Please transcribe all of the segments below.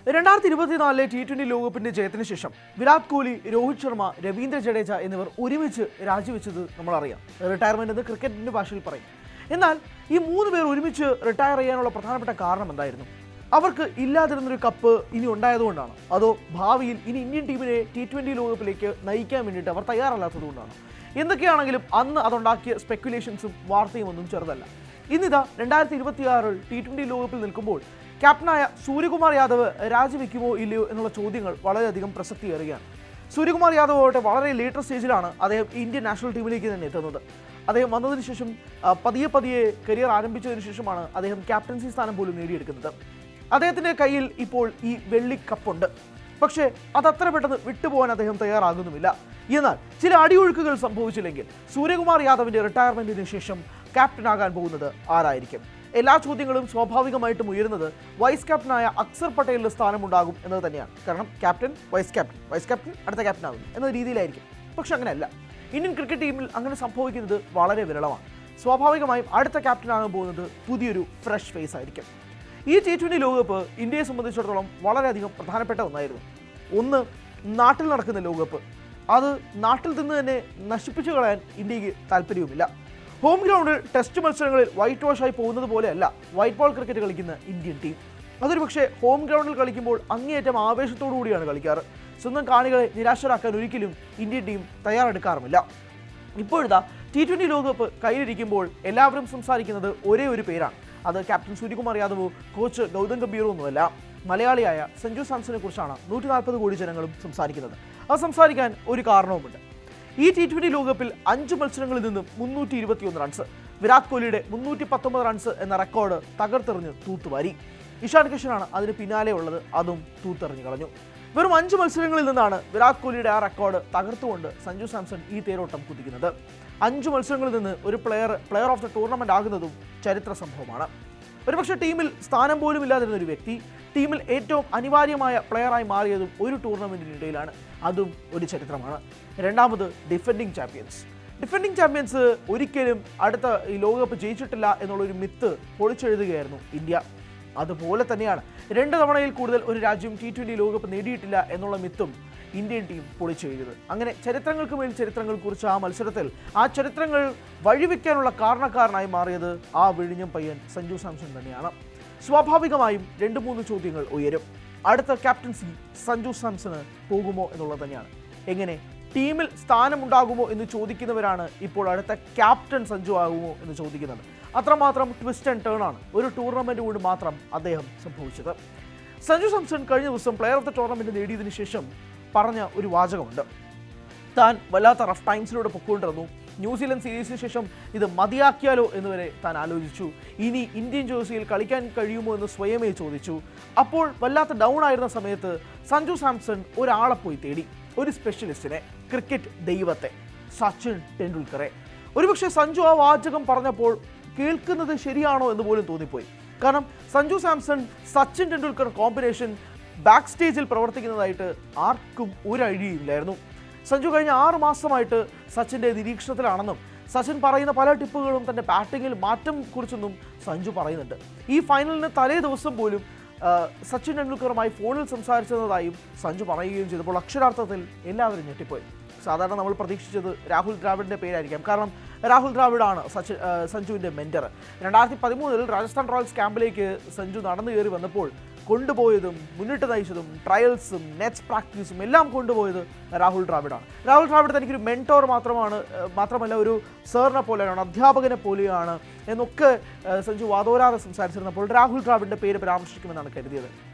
2024 T20 ലോകകപ്പിന്റെ ജയത്തിന് ശേഷം വിരാട് കോഹ്ലി, രോഹിത് ശർമ്മ, രവീന്ദ്ര ജഡേജ എന്നിവർ ഒരുമിച്ച് രാജിവെച്ചത് നമ്മളറിയാം. റിട്ടയർമെന്റ് എന്ന് ക്രിക്കറ്റിന്റെ ഭാഷയിൽ പറയും. എന്നാൽ ഈ മൂന്ന് പേർ ഒരുമിച്ച് റിട്ടയർ ചെയ്യാനുള്ള പ്രധാനപ്പെട്ട കാരണം എന്തായിരുന്നു? അവർക്ക് ഇല്ലാതിരുന്നൊരു കപ്പ് ഇനി ഉണ്ടായതുകൊണ്ടാണ്, അതോ ഭാവിയിൽ ഇനി ഇന്ത്യൻ ടീമിനെ T20 ലോകകപ്പിലേക്ക് നയിക്കാൻ വേണ്ടിയിട്ട് അവർ തയ്യാറല്ലാത്തതുകൊണ്ടാണ്? എന്തൊക്കെയാണെങ്കിലും അന്ന് അതുണ്ടാക്കിയ സ്പെക്കുലേഷൻസും വാർത്തയും ഒന്നും ചെറുതല്ല. ഇന്നിതാ 2026 T20 ലോകകപ്പിൽ നിൽക്കുമ്പോൾ ക്യാപ്റ്റനായ സൂര്യകുമാർ യാദവ് രാജിവെക്കുമോ ഇല്ലയോ എന്നുള്ള ചോദ്യങ്ങൾ വളരെയധികം പ്രസക്തിയേറുകയാണ്. സൂര്യകുമാർ യാദവ് ആവട്ടെ വളരെ ലേറ്റർ സ്റ്റേജിലാണ് അദ്ദേഹം ഇന്ത്യൻ നാഷണൽ ടീമിലേക്ക് തന്നെ എത്തുന്നത്. അദ്ദേഹം വന്നതിന് ശേഷം പതിയെ കരിയർ ആരംഭിച്ചതിന് ശേഷമാണ് അദ്ദേഹം ക്യാപ്റ്റൻസി സ്ഥാനം പോലും നേടിയെടുക്കുന്നത്. അദ്ദേഹത്തിൻ്റെ കയ്യിൽ ഇപ്പോൾ ഈ വെള്ളി കപ്പുണ്ട്. പക്ഷേ അതത്ര പെട്ടെന്ന് വിട്ടുപോകാൻ അദ്ദേഹം തയ്യാറാകുന്നുമില്ല. എന്നാൽ ചില അടിയൊഴുക്കുകൾ സംഭവിച്ചില്ലെങ്കിൽ സൂര്യകുമാർ യാദവിൻ്റെ റിട്ടയർമെൻറ്റിന് ശേഷം ക്യാപ്റ്റനാകാൻ പോകുന്നത് ആരായിരിക്കും? എല്ലാ ചോദ്യങ്ങളും സ്വാഭാവികമായിട്ടും ഉയരുന്നത് വൈസ് ക്യാപ്റ്റനായ അക്സർ പട്ടേലിൻ്റെ സ്ഥാനമുണ്ടാകും എന്നത് തന്നെയാണ്. കാരണം ക്യാപ്റ്റൻ, വൈസ് ക്യാപ്റ്റൻ അടുത്ത ക്യാപ്റ്റൻ ആകും എന്ന രീതിയിലായിരിക്കും. പക്ഷെ അങ്ങനെയല്ല. ഇന്ത്യൻ ക്രിക്കറ്റ് ടീമിൽ അങ്ങനെ സംഭവിക്കുന്നത് വളരെ വിരളമാണ്. സ്വാഭാവികമായും അടുത്ത ക്യാപ്റ്റനാകാൻ പോകുന്നത് പുതിയൊരു ഫ്രഷ് ഫേസ് ആയിരിക്കും. ഈ T20 ലോകകപ്പ് ഇന്ത്യയെ സംബന്ധിച്ചിടത്തോളം വളരെയധികം പ്രധാനപ്പെട്ട ഒന്നായിരുന്നു. ഒന്ന്, നാട്ടിൽ നടക്കുന്ന ലോകകപ്പ്. അത് നാട്ടിൽ നിന്ന് തന്നെ നശിപ്പിച്ചു കളയാൻ ഇന്ത്യക്ക് താല്പര്യവുമില്ല. ഹോം ഗ്രൗണ്ടിൽ ടെസ്റ്റ് മത്സരങ്ങളിൽ വൈറ്റ് വാഷായി പോകുന്നത് പോലെയല്ല വൈറ്റ് ബോൾ ക്രിക്കറ്റ് കളിക്കുന്ന ഇന്ത്യൻ ടീം. അതൊരു പക്ഷേ ഹോം ഗ്രൗണ്ടിൽ കളിക്കുമ്പോൾ അങ്ങേയറ്റം ആവേശത്തോടു കൂടിയാണ് കളിക്കാറ്. സ്വന്തം കാണികളെ നിരാശരാക്കാൻ ഒരിക്കലും ഇന്ത്യൻ ടീം തയ്യാറെടുക്കാറുമില്ല. ഇപ്പോഴിതാ T20 ലോകകപ്പ് കയ്യിലിരിക്കുമ്പോൾ എല്ലാവരും സംസാരിക്കുന്നത് ഒരേ ഒരു പേരാണ്. അത് ക്യാപ്റ്റൻ സൂര്യകുമാർ യാദവോ കോച്ച് ഗൗതം ഗംഭീറോ ഒന്നുമല്ല, മലയാളിയായ സഞ്ജു സാംസനെ കുറിച്ചാണ് 140 കോടി ജനങ്ങളും സംസാരിക്കുന്നത്. അത് സംസാരിക്കാൻ ഒരു കാരണവുമുണ്ട്. ഈ T20 ലോകകപ്പിൽ 5 മത്സരങ്ങളിൽ നിന്നും 321 റൺസ്, വിരാട് കോഹ്ലിയുടെ 319 റൺസ് എന്ന റെക്കോർഡ് തകർത്തെറിഞ്ഞ് തൂത്തുവാരി. ഇഷാൻ കിഷനാണ് അതിന് പിന്നാലെ ഉള്ളത്, അതും തൂത്തെറിഞ്ഞു കളഞ്ഞു. വെറും 5 മത്സരങ്ങളിൽ നിന്നാണ് വിരാട് കോഹ്ലിയുടെ ആ റെക്കോർഡ് തകർത്തുകൊണ്ട് സഞ്ജു സാംസൺ ഈ തേരോട്ടം കുതിക്കുന്നത്. 5 മത്സരങ്ങളിൽ നിന്ന് ഒരു പ്ലെയർ ഓഫ് ദ ടൂർണമെന്റ് ആകുന്നതും ചരിത്ര സംഭവമാണ്. ഒരുപക്ഷെ ടീമിൽ സ്ഥാനം പോലും ഇല്ലാതിരുന്ന ഒരു വ്യക്തി ടീമിൽ ഏറ്റവും അനിവാര്യമായ പ്ലെയറായി മാറിയതും ഒരു ടൂർണമെന്റിനിടയിലാണ്, അതും ഒരു ചരിത്രമാണ്. രണ്ടാമത്, ഡിഫെൻഡിങ് ചാമ്പ്യൻസ് ഒരിക്കലും അടുത്ത ഈ ലോകകപ്പ് ജയിച്ചിട്ടില്ല എന്നുള്ളൊരു മിത്ത് പൊളിച്ചെഴുതുകയായിരുന്നു ഇന്ത്യ. അതുപോലെ തന്നെയാണ് 2 തവണയിൽ കൂടുതൽ ഒരു രാജ്യം T20 ലോകകപ്പ് നേടിയിട്ടില്ല എന്നുള്ള മിത്തും ഇന്ത്യൻ ടീം പൊളിച്ചെഴുതിയത്. അങ്ങനെ ചരിത്രങ്ങൾക്ക് മേൽ ചരിത്രങ്ങൾ കുറിച്ച ആ മത്സരത്തിൽ ആ ചരിത്രങ്ങൾ വഴിവെക്കാനുള്ള കാരണക്കാരനായി മാറിയത് ആ വിഴിഞ്ഞം പയ്യൻ സഞ്ജു സാംസൺ തന്നെയാണ്. സ്വാഭാവികമായും 2-3 ചോദ്യങ്ങൾ ഉയരും. അടുത്ത ക്യാപ്റ്റൻസി സഞ്ജു സാംസണ് പോകുമോ എന്നുള്ളത് തന്നെയാണ്. എങ്ങനെ ടീമിൽ സ്ഥാനമുണ്ടാകുമോ എന്ന് ചോദിക്കുന്നവരാണ് ഇപ്പോൾ അടുത്ത ക്യാപ്റ്റൻ സഞ്ജു ആകുമോ എന്ന് ചോദിക്കുന്നത്. അത്രമാത്രം ട്വിസ്റ്റ് ആൻഡ് ടേൺ ആണ് ഒരു ടൂർണമെന്റ് കൊണ്ട് മാത്രം അദ്ദേഹം സംഭവിച്ചത്. സഞ്ജു സാംസൺ കഴിഞ്ഞ ദിവസം പ്ലെയർ ഓഫ് ദ ടൂർണമെന്റ് നേടിയതിനു ശേഷം പറഞ്ഞ ഒരു വാചകമുണ്ട്. താൻ വല്ലാത്ത റഫ് ടൈംസിലൂടെ പൊക്കോണ്ടിരുന്നു. ന്യൂസിലൻഡ് സീരീസിന് ശേഷം ഇത് മതിയാക്കിയാലോ എന്നുവരെ താൻ ആലോചിച്ചു. ഇനി ഇന്ത്യൻ ജേഴ്സിയിൽ കളിക്കാൻ കഴിയുമോ എന്ന് സ്വയമേ ചോദിച്ചു. അപ്പോൾ വല്ലാത്ത ഡൗൺ ആയിരുന്ന സമയത്ത് സഞ്ജു സാംസൺ ഒരാളെ പോയി തേടി, ഒരു സ്പെഷ്യലിസ്റ്റിനെ, ക്രിക്കറ്റ് ദൈവത്തെ, സച്ചിൻ ടെണ്ടുൽക്കറെ. ഒരുപക്ഷെ സഞ്ജു ആ വാചകം പറഞ്ഞപ്പോൾ കേൾക്കുന്നത് ശരിയാണോ എന്ന് പോലും തോന്നിപ്പോയി. കാരണം സഞ്ജു സാംസൺ സച്ചിൻ ടെണ്ടുൽക്കർ കോമ്പിനേഷൻ ബാക്ക് സ്റ്റേജിൽ പ്രവർത്തിക്കുന്നതായിട്ട് ആർക്കും ഒരു ഐഡിയയില്ലായിരുന്നു. സഞ്ജു കഴിഞ്ഞ 6 മാസമായിട്ട് സച്ചിൻ്റെ നിരീക്ഷണത്തിലാണെന്നും സച്ചിൻ പറയുന്ന പല ടിപ്പുകളും തൻ്റെ ബാറ്റിങ്ങിൽ മാറ്റം കുറിച്ചെന്നും സഞ്ജു പറയുന്നുണ്ട്. ഈ ഫൈനലിന് തലേ ദിവസം പോലും സച്ചിൻ ടെണ്ടുൽക്കറുമായി ഫോണിൽ സംസാരിച്ചതായും സഞ്ജു പറയുകയും ചെയ്തപ്പോൾ അക്ഷരാർത്ഥത്തിൽ എല്ലാവരും ഞെട്ടിപ്പോയി. സാധാരണ നമ്മൾ പ്രതീക്ഷിച്ചത് രാഹുൽ ദ്രാവിഡിൻ്റെ പേരായിരിക്കാം. കാരണം രാഹുൽ ദ്രാവിഡാണ് സഞ്ജുവിൻ്റെ മെൻറ്റർ. 2013 രാജസ്ഥാൻ റോയൽസ് ക്യാമ്പിലേക്ക് സഞ്ജു നടന്നു കയറി വന്നപ്പോൾ കൊണ്ടുപോയതും മുന്നിട്ട് നയിച്ചതും ട്രയൽസും നെറ്റ്സ് പ്രാക്ടീസും എല്ലാം കൊണ്ടുപോയത് രാഹുൽ ദ്രാവിഡാണ്. രാഹുൽ ദ്രാവിഡ് തനിക്കൊരു മെൻറ്റോർ മാത്രമല്ല ഒരു സാറിനെ പോലെയാണ്, അധ്യാപകനെ പോലെയാണ് എന്നൊക്കെ സഞ്ജു വാതോരാതെ സംസാരിച്ചിരുന്നപ്പോൾ രാഹുൽ ദ്രാവിഡിൻ്റെ പേര് പരാമർശിക്കുമെന്നാണ് കരുതിയത്.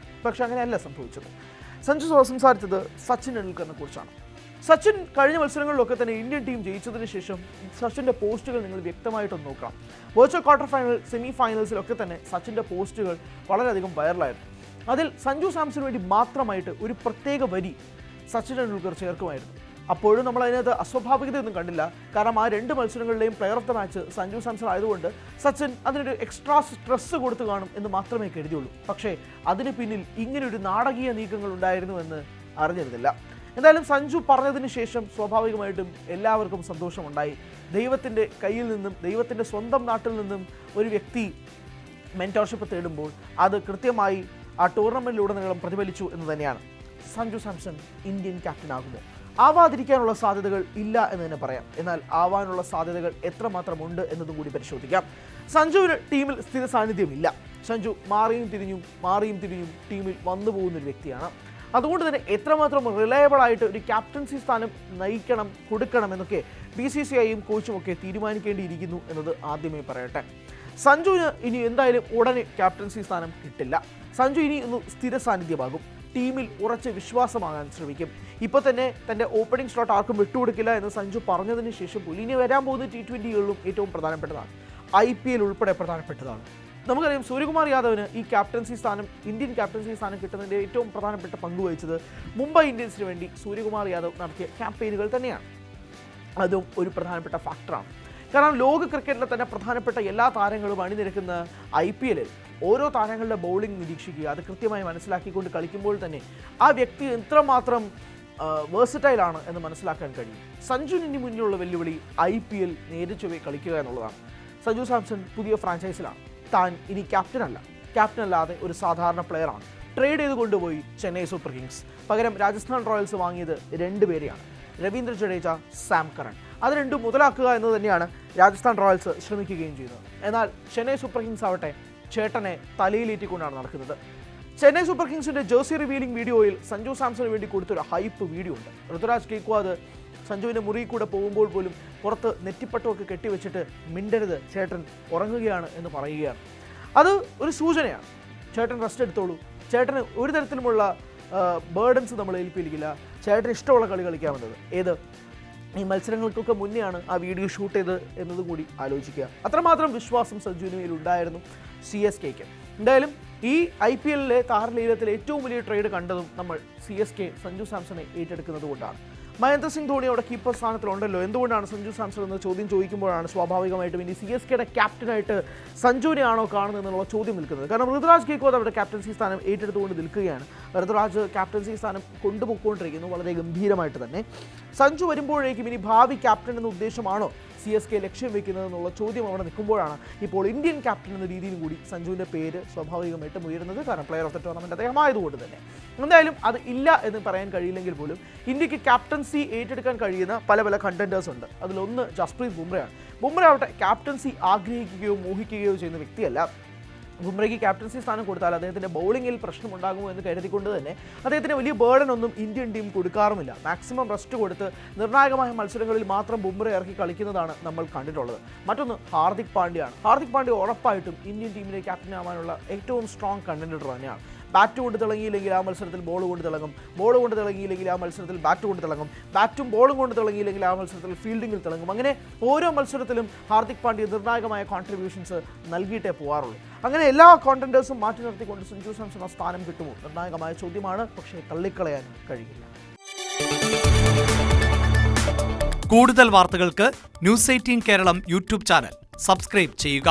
പക്ഷെ അങ്ങനെയല്ല സംഭവിച്ചത്. സഞ്ജു സംസാരിച്ചത് സച്ചിൻ ടെണ്ടുൽക്കറിനെ കുറിച്ചാണ്. സച്ചിൻ കഴിഞ്ഞ മത്സരങ്ങളിലൊക്കെ തന്നെ ഇന്ത്യൻ ടീം ജയിച്ചതിന് ശേഷം സച്ചിൻ്റെ പോസ്റ്റുകൾ നിങ്ങൾ വ്യക്തമായിട്ടൊന്ന് നോക്കണം. വെർച്വൽ ക്വാർട്ടർ ഫൈനൽ, സെമി ഫൈനൽസിലൊക്കെ തന്നെ സച്ചിൻ്റെ പോസ്റ്റുകൾ വളരെയധികം വൈറലായിരുന്നു. അതിൽ സഞ്ജു സാംസന് വേണ്ടി മാത്രമായിട്ട് ഒരു പ്രത്യേക വരി സച്ചിൻ ടെണ്ടുൽക്കർ ചേർക്കുമായിരുന്നു. അപ്പോഴും നമ്മൾ അതിനകത്ത് അസ്വാഭാവികതയൊന്നും കണ്ടില്ല. കാരണം ആ 2 മത്സരങ്ങളിലെയും player of the match Sanju Samson ആയതുകൊണ്ട് സച്ചിൻ അതിനൊരു എക്സ്ട്രാ സ്ട്രെസ് കൊടുത്തു കാണും എന്ന് മാത്രമേ കരുതിയുള്ളൂ. പക്ഷേ അതിന് പിന്നിൽ ഇങ്ങനെയൊരു നാടകീയ നീക്കങ്ങൾ ഉണ്ടായിരുന്നു എന്ന് അറിഞ്ഞിരുന്നില്ല. എന്തായാലും സഞ്ജു പറഞ്ഞതിന് ശേഷം സ്വാഭാവികമായിട്ടും എല്ലാവർക്കും സന്തോഷമുണ്ടായി. ദൈവത്തിൻ്റെ കയ്യിൽ നിന്നും, ദൈവത്തിൻ്റെ സ്വന്തം നാട്ടിൽ നിന്നും ഒരു വ്യക്തി മെൻറ്റോർഷിപ്പ് തേടുമ്പോൾ അത് കൃത്യമായി ആ ടൂർണമെന്റിലുടനീളം പ്രതിഫലിച്ചു എന്ന് തന്നെയാണ്. സഞ്ജു സാംസൺ ഇന്ത്യൻ ക്യാപ്റ്റൻ ആകുമോ? ആവാതിരിക്കാനുള്ള സാധ്യതകൾ ഇല്ല എന്ന് തന്നെ പറയാം. എന്നാൽ ആവാനുള്ള സാധ്യതകൾ എത്രമാത്രമുണ്ട് എന്നതും കൂടി പരിശോധിക്കാം. സഞ്ജുവിന് ടീമിൽ സ്ഥിര സാന്നിധ്യമില്ല. സഞ്ജു മാറിയും തിരിഞ്ഞും ടീമിൽ വന്നു പോകുന്നൊരു വ്യക്തിയാണ്. അതുകൊണ്ട് തന്നെ എത്രമാത്രം റിലയബിൾ ആയിട്ട് ഒരു ക്യാപ്റ്റൻസി സ്ഥാനം കൊടുക്കണം എന്നൊക്കെ BCCIയും കോച്ചും ഒക്കെ തീരുമാനിക്കേണ്ടിയിരിക്കുന്നു എന്നത് ആദ്യമേ പറയട്ടെ. സഞ്ജുവിന് ഇനി എന്തായാലും ഉടനെ ക്യാപ്റ്റൻസി സ്ഥാനം കിട്ടില്ല. സഞ്ജു ഇനി ഒന്ന് സ്ഥിര സാന്നിധ്യമാകും. ടീമിൽ ഉറച്ച് വിശ്വാസമാകാൻ ശ്രമിക്കും. ഇപ്പോൾ തന്നെ തൻ്റെ ഓപ്പണിംഗ് സ്ലോട്ട് ആർക്കും വിട്ടുകൊടുക്കില്ല എന്ന് സഞ്ജു പറഞ്ഞതിന് ശേഷം പോലും ഇനി വരാൻ പോകുന്ന T20കളിലും ഏറ്റവും പ്രധാനപ്പെട്ടതാണ്. IPL ഉൾപ്പെടെ പ്രധാനപ്പെട്ടതാണ്. നമുക്കറിയാം സൂര്യകുമാർ യാദവിന് ഈ ഇന്ത്യൻ ക്യാപ്റ്റൻസി സ്ഥാനം കിട്ടുന്നതിൻ്റെ ഏറ്റവും പ്രധാനപ്പെട്ട പങ്കുവഹിച്ചത് മുംബൈ ഇന്ത്യൻസിന് വേണ്ടി സൂര്യകുമാർ യാദവ് നടത്തിയ ക്യാമ്പയിനുകൾ തന്നെയാണ്. അതും ഒരു പ്രധാനപ്പെട്ട ഫാക്ടറാണ്. കാരണം ലോക ക്രിക്കറ്റിലെ തന്നെ പ്രധാനപ്പെട്ട എല്ലാ താരങ്ങളും അണിനിരക്കുന്ന IPLൽ ഓരോ താരങ്ങളുടെ ബൗളിംഗ് നിരീക്ഷിക്കുക, അത് കൃത്യമായി മനസ്സിലാക്കിക്കൊണ്ട് കളിക്കുമ്പോൾ തന്നെ ആ വ്യക്തി എത്രമാത്രം വേഴ്സറ്റൈലാണ് എന്ന് മനസ്സിലാക്കാൻ കഴിയും. സഞ്ജുവിന് മുന്നിലുള്ള വെല്ലുവിളി IPL നേരെ ചൊവ്വേ കളിക്കുക എന്നുള്ളതാണ്. സഞ്ജു സാംസൺ പുതിയ ഫ്രാഞ്ചൈസിലാണ്. താൻ ഇനി ക്യാപ്റ്റൻ അല്ലാതെ ഒരു സാധാരണ പ്ലെയറാണ്. ട്രേഡ് ചെയ്ത് കൊണ്ടുപോയി ചെന്നൈ സൂപ്പർ കിങ്സ്. പകരം രാജസ്ഥാൻ റോയൽസ് വാങ്ങിയത് 2 പേരെയാണ്, രവീന്ദ്ര ജഡേജ, സാം കറൺ. അത് രണ്ടും മുതലാക്കുക എന്ന് തന്നെയാണ് രാജസ്ഥാൻ റോയൽസ് ശ്രമിക്കുകയും ചെയ്യുന്നത്. എന്നാൽ ചെന്നൈ സൂപ്പർ കിങ്സ് ആവട്ടെ ചേട്ടനെ തലയിലേറ്റിക്കൊണ്ടാണ് നടക്കുന്നത്. ചെന്നൈ സൂപ്പർ കിങ്സിന്റെ ജേഴ്സി റിവീലിംഗ് വീഡിയോയിൽ സഞ്ജു സാംസണിന് വേണ്ടി കൊടുത്തൊരു ഹൈപ്പ് വീഡിയോ ഉണ്ട്. ഋതുരാജ് ഗെയ്ക്വാദ് സഞ്ജുവിൻ്റെ മുറിയിൽ കൂടെ പോകുമ്പോൾ പോലും പുറത്ത് നെറ്റിപ്പട്ടമൊക്കെ കെട്ടിവെച്ചിട്ട് മിണ്ടരുത്, ചേട്ടൻ ഉറങ്ങുകയാണ് എന്ന് പറയുകയാണ്. അത് ഒരു സൂചനയാണ്. ചേട്ടൻ റെസ്റ്റ് എടുത്തോളൂ, ചേട്ടന് ഒരു തരത്തിലുമുള്ള ബേർഡൻസ് നമ്മൾ ഏൽപ്പിക്കില്ല, ചേട്ടന് ഇഷ്ടമുള്ള കളി കളിക്കാമെന്നത്. ഈ മത്സരങ്ങൾക്കൊക്കെ മുന്നെയാണ് ആ വീഡിയോ ഷൂട്ട് ചെയ്ത് എന്നതും കൂടി ആലോചിക്കുക. അത്രമാത്രം വിശ്വാസം സഞ്ജുവിന് മേലുണ്ടായിരുന്നു CSKക്ക്. എന്തായാലും ഈ IPLലെ താരലീലത്തിലെ ഏറ്റവും വലിയ ട്രേഡ് കണ്ടതും നമ്മൾ CSK സഞ്ജു സാംസണെ ഏറ്റെടുക്കുന്നത് കൊണ്ടാണ്. മഹേന്ദ്ര സിംഗ് ധോണി അവിടെ കീപ്പർ സ്ഥാനത്തിലുണ്ടല്ലോ, എന്തുകൊണ്ടാണ് സഞ്ജു സാംസൺ എന്ന ചോദ്യം ചോദിക്കുമ്പോഴാണ് സ്വാഭാവികമായിട്ടും ഇനി CSKയുടെ ക്യാപ്റ്റനായിട്ട് സഞ്ജുവിനെയാണോ കാണുന്നത് എന്നുള്ള ചോദ്യം നിൽക്കുന്നത്. കാരണം ഋതുരാജ് ഗെയ്ക്വാദ് അവിടെ ക്യാപ്റ്റൻസി സ്ഥാനം ഏറ്റെടുത്തുകൊണ്ട് നിൽക്കുകയാണ്. ഋതുരാജ് ക്യാപ്റ്റൻസി സ്ഥാനം കൊണ്ടുപോയിക്കൊണ്ടിരിക്കുന്നു വളരെ ഗംഭീരമായിട്ട് തന്നെ. സഞ്ജു വരുമ്പോഴേക്കും ഇനി ഭാവി ക്യാപ്റ്റൻ എന്ന ഉദ്ദേശമാണോ CSK ലക്ഷ്യം വെക്കുന്നത് എന്നുള്ള ചോദ്യം അവിടെ നിൽക്കുമ്പോഴാണ് ഇപ്പോൾ ഇന്ത്യൻ ക്യാപ്റ്റൻ എന്ന രീതിയിലും കൂടി സഞ്ജുവിൻ്റെ പേര് സ്വാഭാവികമായിട്ടും ഉയരുന്നത്. കാരണം പ്ലെയർ ഓഫ് ദ ടൂർണമെൻറ്റ് അദ്ദേഹമായതുകൊണ്ട് തന്നെ. എന്തായാലും അത് ഇല്ല എന്ന് പറയാൻ കഴിയില്ലെങ്കിൽ പോലും ഇന്ത്യക്ക് ക്യാപ്റ്റൻസി ഏറ്റെടുക്കാൻ കഴിയുന്ന പല കണ്ടൻറ്റേഴ്സ് ഉണ്ട്. അതിലൊന്ന് ജസ്പ്രീത് ബുംറയാണ്. ബുംറ ആവട്ടെ ക്യാപ്റ്റൻസി ആഗ്രഹിക്കുകയോ മോഹിക്കുകയോ ചെയ്യുന്ന വ്യക്തിയല്ല. ബുംറയ്ക്ക് ക്യാപ്റ്റൻസി സ്ഥാനം കൊടുത്താൽ അദ്ദേഹത്തിൻ്റെ ബൗളിങ്ങിൽ പ്രശ്നമുണ്ടാകുമോ എന്ന് കരുതിക്കൊണ്ട് തന്നെ അദ്ദേഹത്തിന് വലിയ ബേർഡൻ ഒന്നും ഇന്ത്യൻ ടീം കൊടുക്കാറുമില്ല. മാക്സിമം റെസ്റ്റ് കൊടുത്ത് നിർണായകമായ മത്സരങ്ങളിൽ മാത്രം ബുംറ ഇറക്കി കളിക്കുന്നതാണ് നമ്മൾ കണ്ടിട്ടുള്ളത്. മറ്റൊന്ന് ഹാർദിക് പാണ്ഡ്യയാണ്. ഹാർദിക് പാണ്ഡ്യ ഉറപ്പായിട്ടും ഇന്ത്യൻ ടീമിലെ ക്യാപ്റ്റനാവാനുള്ള ഏറ്റവും സ്ട്രോങ് കണ്ടൻറ്റർ തന്നെയാണ്. ബാറ്റ് കൊണ്ട് തിളങ്ങിയില്ലെങ്കിൽ ആ മത്സരത്തിൽ ബോൾ കൊണ്ട് തിളങ്ങും, ബോൾ കൊണ്ട് തിളങ്ങിയില്ലെങ്കിൽ ആ മത്സരത്തിൽ ബാറ്റ് കൊണ്ട് തിളങ്ങും, ബാറ്റും ബോളും കൊണ്ട് തിളങ്ങിയില്ലെങ്കിൽ ആ മത്സരത്തിൽ ഫീൽഡിങ്ങിൽ തിളങ്ങും. അങ്ങനെ ഓരോ മത്സരത്തിലും ഹാർദിക് പാണ്ഡ്യ നിർണായകമായ കോൺട്രിബ്യൂഷൻസ് നൽകിയിട്ടേ പോകാറുള്ളൂ. അങ്ങനെ എല്ലാ കോണ്ടൻറ്റേഴ്സും മാറ്റി നിർത്തിക്കൊണ്ട് സഞ്ജു സാംസൺ ആ സ്ഥാനം കിട്ടുമോ നിർണായകമായ ചോദ്യമാണ്. പക്ഷേ തള്ളിക്കളയാൻ കഴിയില്ല. കൂടുതൽ വാർത്തകൾക്ക് News 18 Keralam YouTube channel subscribe ചെയ്യുക.